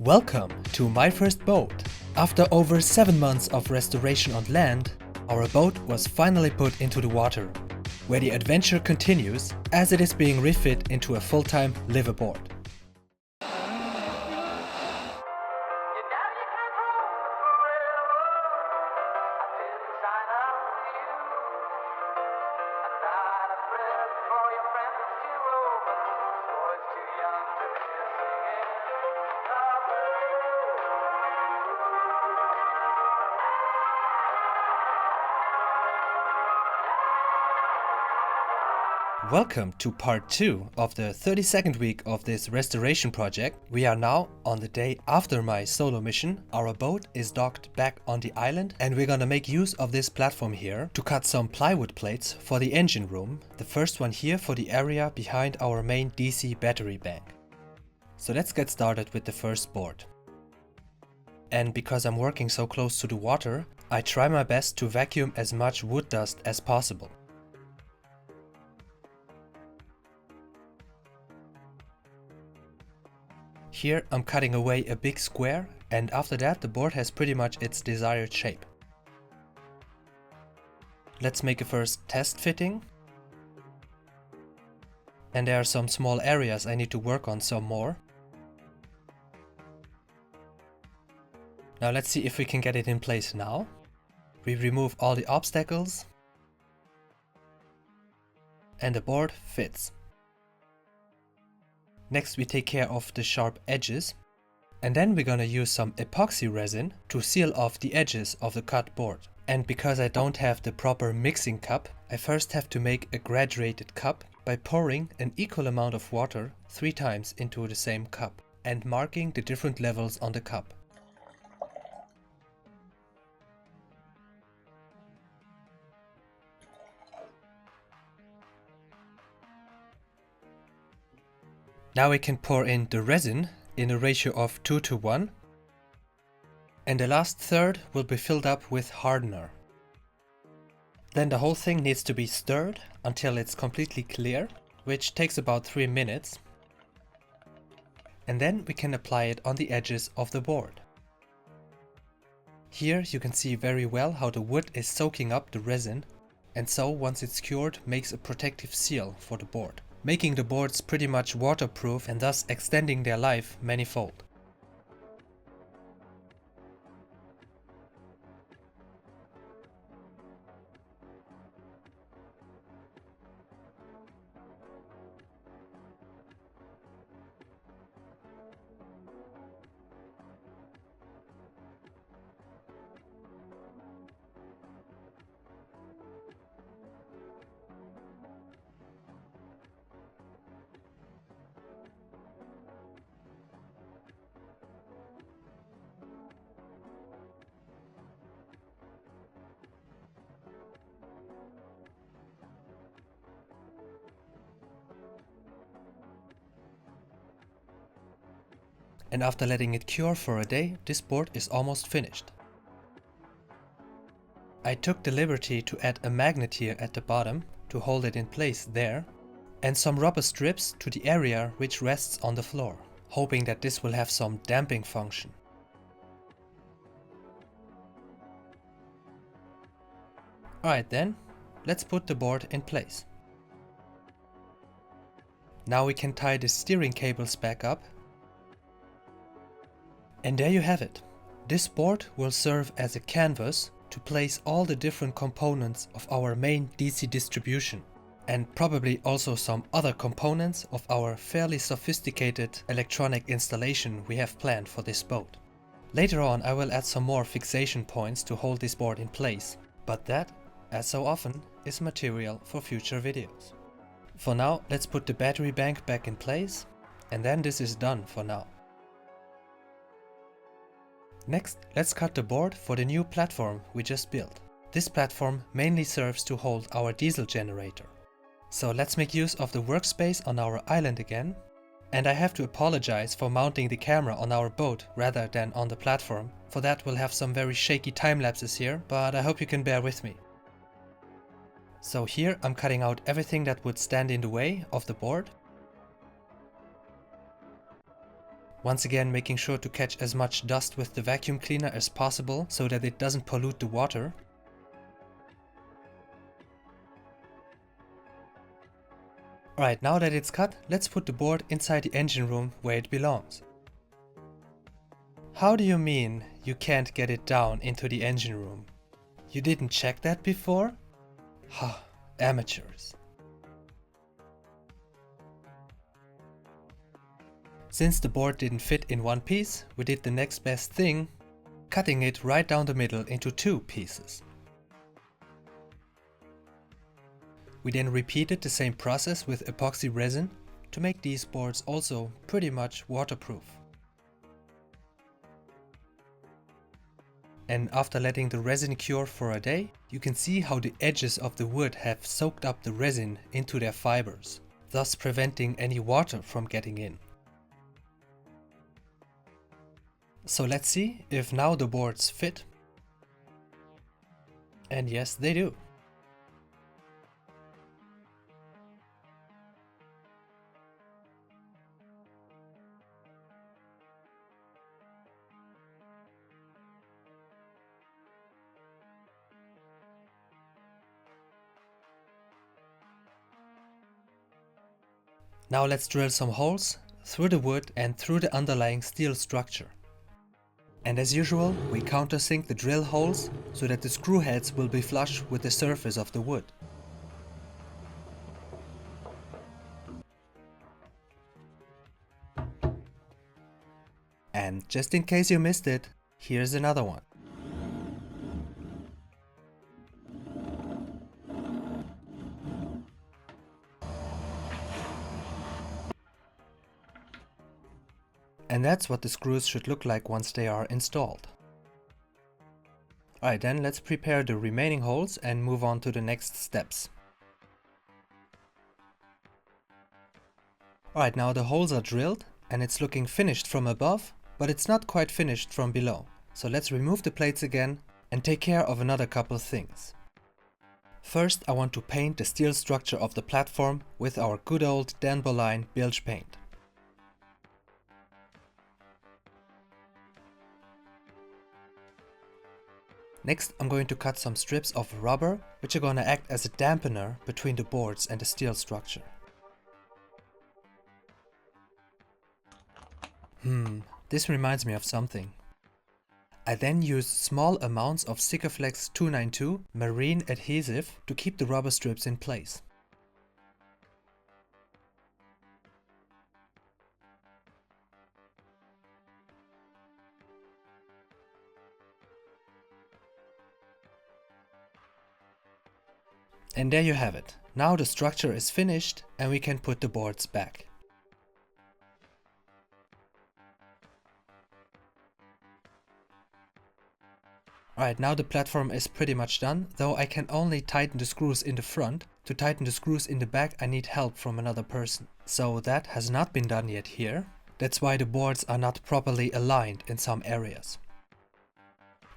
Welcome to my first boat. After over 7 months of restoration on land, our boat was finally put into the water, where the adventure continues as it is being refit into a full-time liveaboard. Welcome to part 2 of the 32nd week of this restoration project. We are now on the day after my solo mission. Our boat is docked back on the island and we're gonna make use of this platform here to cut some plywood plates for the engine room. The first one here for the area behind our main DC battery bank. So let's get started with the first board. And because I'm working so close to the water, I try my best to vacuum as much wood dust as possible. Here I'm cutting away a big square, and after that the board has pretty much its desired shape. Let's make a first test fitting. And there are some small areas I need to work on some more. Now let's see if we can get it in place now. We remove all the obstacles. And the board fits. Next we take care of the sharp edges, and then we're gonna use some epoxy resin to seal off the edges of the cut board. And because I don't have the proper mixing cup, I first have to make a graduated cup by pouring an equal amount of water 3 times into the same cup and marking the different levels on the cup. Now we can pour in the resin in a ratio of 2:1, and the last third will be filled up with hardener. Then the whole thing needs to be stirred until it's completely clear, which takes about 3 minutes. And then we can apply it on the edges of the board. Here you can see very well how the wood is soaking up the resin, and so once it's cured makes a protective seal for the board, making the boards pretty much waterproof and thus extending their life manifold. And after letting it cure for a day, this board is almost finished. I took the liberty to add a magnet here at the bottom to hold it in place there, and some rubber strips to the area which rests on the floor, hoping that this will have some damping function. Alright then, let's put the board in place. Now we can tie the steering cables back up. And there you have it. This board will serve as a canvas to place all the different components of our main DC distribution, and probably also some other components of our fairly sophisticated electronic installation we have planned for this boat. Later on I will add some more fixation points to hold this board in place, but that, as so often, is material for future videos. For now, let's put the battery bank back in place, and then this is done for now. Next, let's cut the board for the new platform we just built. This platform mainly serves to hold our diesel generator. So let's make use of the workspace on our island again. And I have to apologize for mounting the camera on our boat rather than on the platform. For that we'll have some very shaky time lapses here, but I hope you can bear with me. So here I'm cutting out everything that would stand in the way of the board. Once again, making sure to catch as much dust with the vacuum cleaner as possible so that it doesn't pollute the water. Alright, now that it's cut, let's put the board inside the engine room where it belongs. How do you mean you can't get it down into the engine room? You didn't check that before? Ha, amateurs. Since the board didn't fit in one piece, we did the next best thing, cutting it right down the middle into 2 pieces. We then repeated the same process with epoxy resin to make these boards also pretty much waterproof. And after letting the resin cure for a day, you can see how the edges of the wood have soaked up the resin into their fibers, thus preventing any water from getting in. So let's see if now the boards fit. And yes, they do. Now let's drill some holes through the wood and through the underlying steel structure. And as usual, we countersink the drill holes so that the screw heads will be flush with the surface of the wood. And just in case you missed it, here's another one. And that's what the screws should look like once they are installed. Alright, then let's prepare the remaining holes and move on to the next steps. Alright, now the holes are drilled and it's looking finished from above, but it's not quite finished from below. So let's remove the plates again and take care of another couple things. First, I want to paint the steel structure of the platform with our good old Dan Boleyn bilge paint. Next, I'm going to cut some strips of rubber, which are going to act as a dampener between the boards and the steel structure. This reminds me of something. I then use small amounts of Sikaflex 292 marine adhesive to keep the rubber strips in place. And there you have it. Now the structure is finished and we can put the boards back. Alright, now the platform is pretty much done, though I can only tighten the screws in the front. To tighten the screws in the back I need help from another person. So that has not been done yet here. That's why the boards are not properly aligned in some areas.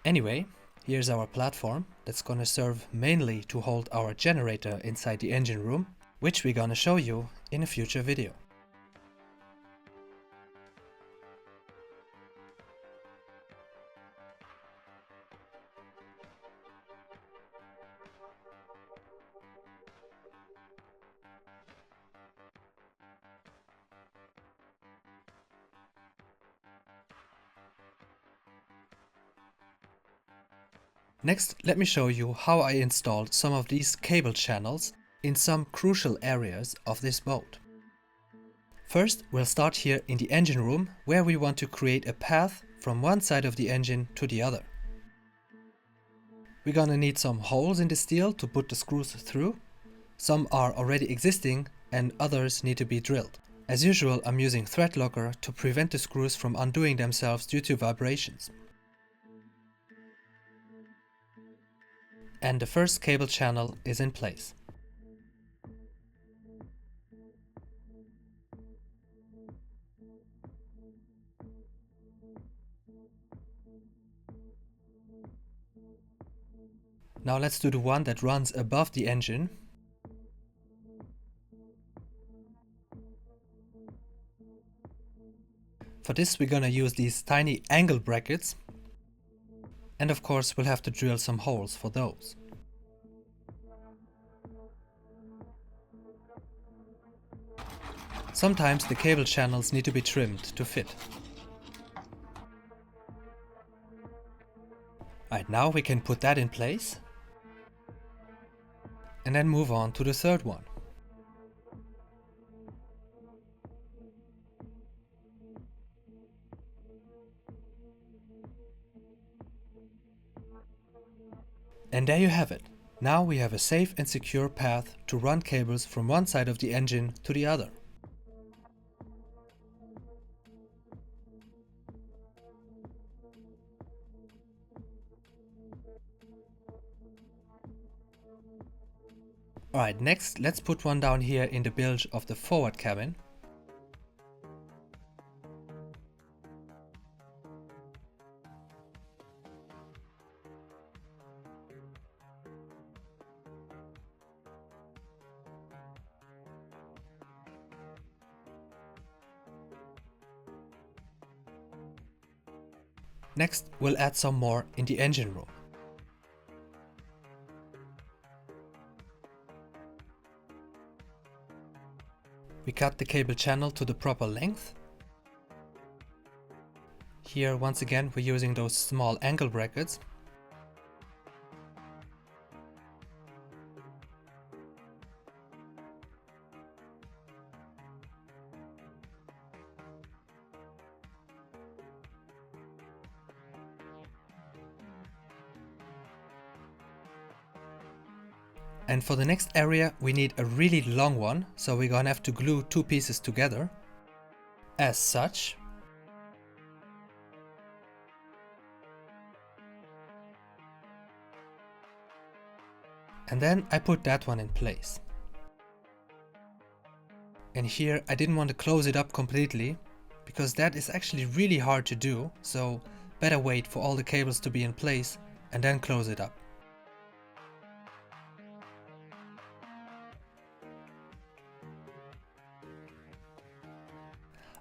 Anyway, here's our platform that's gonna serve mainly to hold our generator inside the engine room, which we're gonna show you in a future video. Next, let me show you how I installed some of these cable channels in some crucial areas of this boat. First, we'll start here in the engine room, where we want to create a path from one side of the engine to the other. We're gonna need some holes in the steel to put the screws through. Some are already existing and others need to be drilled. As usual, I'm using thread locker to prevent the screws from undoing themselves due to vibrations. And the first cable channel is in place. Now let's do the one that runs above the engine. For this we're gonna use these tiny angle brackets, and of course we'll have to drill some holes for those. Sometimes the cable channels need to be trimmed to fit. Right, now we can put that in place and then move on to the third one. And there you have it. Now we have a safe and secure path to run cables from one side of the engine to the other. Alright, next let's put one down here in the bilge of the forward cabin. Next, we'll add some more in the engine room. We cut the cable channel to the proper length. Here, once again, we're using those small angle brackets. And for the next area we need a really long one, so we're gonna have to glue two pieces together, as such. And then I put that one in place. And here I didn't want to close it up completely, because that is actually really hard to do, so better wait for all the cables to be in place and then close it up.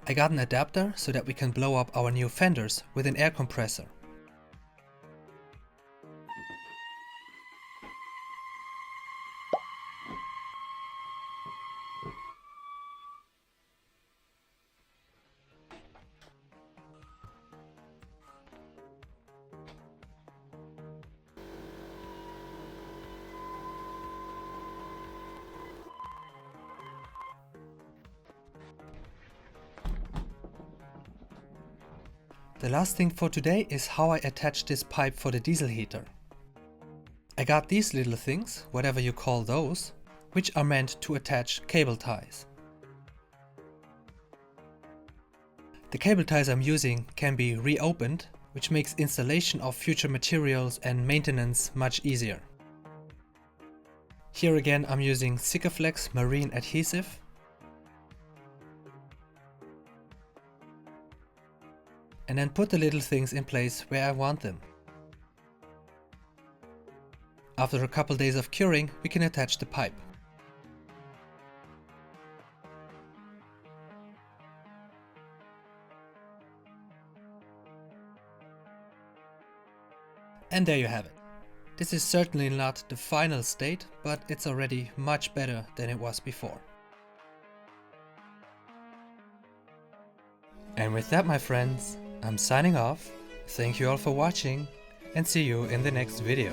I got an adapter so that we can blow up our new fenders with an air compressor. The last thing for today is how I attach this pipe for the diesel heater. I got these little things, whatever you call those, which are meant to attach cable ties. The cable ties I'm using can be reopened, which makes installation of future materials and maintenance much easier. Here again I'm using Sikaflex marine adhesive. And then put the little things in place where I want them. After a couple days of curing, we can attach the pipe. And there you have it. This is certainly not the final state, but it's already much better than it was before. And with that, my friends, I'm signing off. Thank you all for watching and see you in the next video.